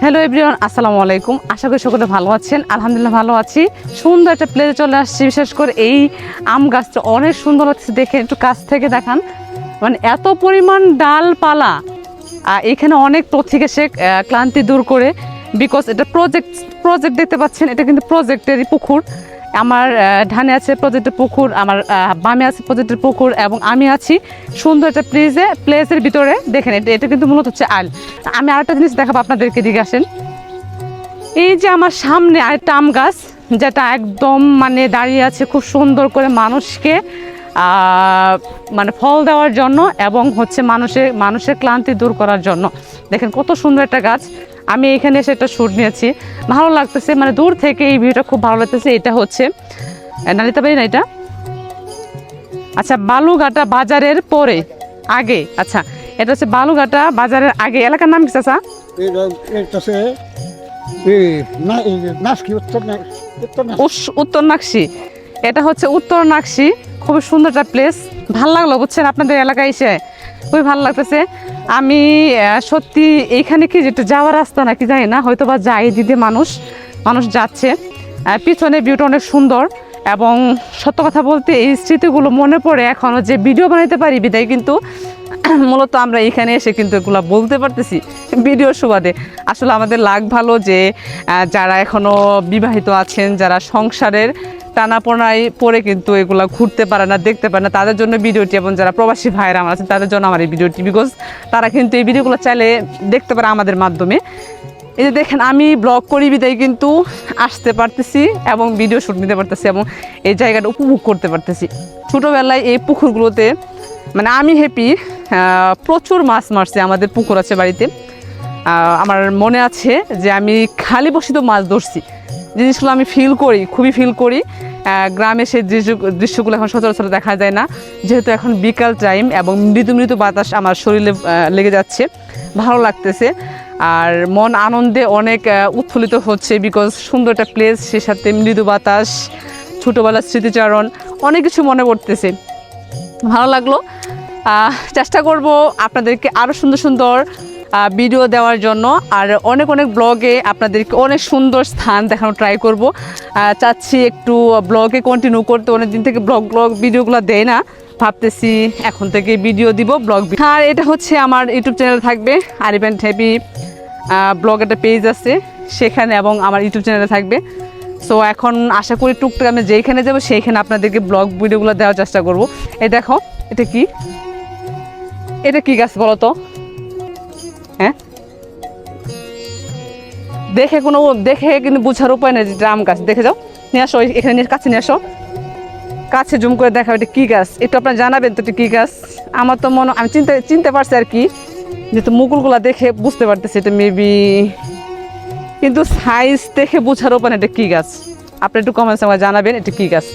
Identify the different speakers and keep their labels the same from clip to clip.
Speaker 1: Hello everyone, আসসালামু আলাইকুম। আশা করি সকলে ভালো আছেন। আলহামদুলিল্লাহ ভালো আছি। সুন্দর একটা প্লেসে চলে আসছি। বিশেষ করে এই আম গাছটা অনেক সুন্দর হচ্ছে, দেখে একটু কাছ থেকে দেখান। মানে এত পরিমাণ ডালপালা, এখানে অনেক পথিকে সে ক্লান্তি দূর করে। বিকজ এটা প্রজেক্ট দেখতে পাচ্ছেন, এটা কিন্তু প্রজেক্টেরই পুকুর। আমার ডানে আছে প্রজেক্টের পুকুর, আমার বামে আছে প্রজেক্টের পুকুর, এবং আমি আছি সুন্দর একটা প্লেসের ভিতরে। দেখেন এটা কিন্তু মূলত হচ্ছে আল। আমি আরেকটা জিনিস দেখাবো আপনাদেরকে, দিকে আসেন। এই যে আমার সামনে আরেকটা আম গাছ, যেটা একদম মানে দাঁড়িয়ে আছে খুব সুন্দর করে মানুষকে মানে ফল দেওয়ার জন্য, এবং হচ্ছে মানুষের ক্লান্তি দূর করার জন্য। দেখেন কত সুন্দর একটা গাছ। আমি এখানে এসে একটা শ্যুট নিয়েছি, ভালো লাগতেছে। মানে দূর থেকে এই ভিউটা খুব ভালো লাগতেছে। এটা হচ্ছে নালিতাবাড়ি না, এটা আচ্ছা বালুঘাটা বাজারের পরে আগে। আচ্ছা, এটা হচ্ছে বালুঘাটা বাজারের আগে। এলাকার নাম কি চাচা? উত্তর নাকশি। এটা হচ্ছে উত্তর নাকশি। খুবই সুন্দর একটা প্লেস। ভাল লাগলো বুঝছেন, আপনাদের এলাকায় এসে খুবই ভালো লাগতেছে। আমি সত্যি এইখানে কি যেটা যাওয়ার রাস্তা নাকি জানি না, হয়তো বা যাই দিদি মানুষ যাচ্ছে। পিছনে ভিউটা অনেক সুন্দর, এবং সত্য কথা বলতে এই স্মৃতিগুলো মনে পড়ে এখনও, যে ভিডিও বানাইতে পারি বিদায় কিন্তু মূলত আমরা এখানে এসে কিন্তু এগুলো বলতে পারতেছি ভিডিওর সুবাদে। আসলে আমাদের লাগ ভালো যে যারা এখনও বিবাহিত আছেন, যারা সংসারের টানাপোনায় পড়ে কিন্তু এগুলো ঘুরতে পারে না, দেখতে পারে না, তাদের জন্য ভিডিওটি। এবং যারা প্রবাসী ভাইরা আমার আছেন তাদের জন্য আমার এই ভিডিওটি, বিকজ তারা কিন্তু এই ভিডিওগুলো চাইলে দেখতে পারে আমাদের মাধ্যমে। এই যে দেখেন, আমি ব্লগ করি বিদায় কিন্তু আসতে পারতেছি এবং ভিডিও শ্যুট নিতে পারতেছি, এবং এই জায়গাটা উপভোগ করতে পারতেছি। ছোটোবেলায় এই পুকুরগুলোতে মানে আমি হ্যাপি। প্রচুর মাছ মারছে, আমাদের পুকুর আছে বাড়িতে। আমার মনে আছে যে আমি খালি বসে তো মাছ ধরছি। জিনিসগুলো আমি খুবই ফিল করি। গ্রামে সেই দৃশ্যগুলো এখন সচরাচর দেখা যায় না, যেহেতু এখন বিকাল টাইম এবং মৃদু বাতাস আমার শরীরে লেগে যাচ্ছে, ভালো লাগতেছে। আর মন আনন্দে অনেক উৎফুল্লিত হচ্ছে, বিকজ সুন্দর একটা প্লেস, সে সাথে মৃদু বাতাস, ছোটোবেলার স্মৃতিচারণ, অনেক কিছু মনে পড়তেছে। ভালো লাগলো। চেষ্টা করব আপনাদেরকে আরও সুন্দর ভিডিও দেওয়ার জন্য, আর অনেক ব্লগে আপনাদেরকে অনেক সুন্দর স্থান দেখানো ট্রাই করব। চাচ্ছি একটু ব্লগে কন্টিনিউ করতে। অনেক দিন থেকে ব্লগ ভিডিওগুলো দেয় না, ভাবতেছি এখন থেকে ভিডিও দিব ব্লগ। আর এটা হচ্ছে আমার ইউটিউব চ্যানেল থাকবে, আরিফ অ্যান্ড হ্যাপি ব্লগ একটা পেজ আছে সেখানে, এবং আমার ইউটিউব চ্যানেলে থাকবে। সো এখন আশা করি টুকটাক আমি যেইখানে যাবো সেইখানে আপনাদেরকে ব্লগ ভিডিওগুলো দেওয়ার চেষ্টা করব। এই দেখো, এটা কি গাছ বলো তো? হ্যাঁ, দেখে কিন্তু বোঝার উপায় নেই যে আম গাছ। দেখে যাও, নিয়ে আসো এখানে, কাছে নিয়ে আসো, কাছে জুম করে দেখাও এটা কি গাছ। একটু আপনারা জানাবেন তো এটা কি গাছ। আমার তো আমি চিনতে পারছি আর কি, যেহেতু মুকুলগুলা দেখে বুঝতে পারতেছি এটা মেবি, কিন্তু সাইজ দেখে বোঝার উপায় এটা কি গাছ। আপনি একটু কমেন্টস আমাকে জানাবেন এটা কি গাছ।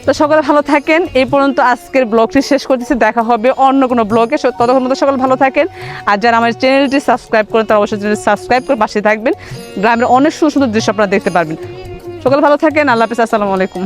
Speaker 1: তো সকলে ভালো থাকেন। এই পর্যন্ত আজকের ব্লগটি শেষ করতেছি, দেখা হবে অন্য কোনো ব্লগে। ততক্ষণ মতো সকলে ভালো থাকেন। আর যারা আমার চ্যানেলটি সাবস্ক্রাইব করেন তারা অবশ্যই চ্যানেলটি সাবস্ক্রাইব করে পাশে থাকবেন। গ্রামের অনেক সুন্দর দৃশ্য আপনারা দেখতে পারবেন। সকলে ভালো থাকেন। আল্লাহ হাফেজ। আসসালামু আলাইকুম।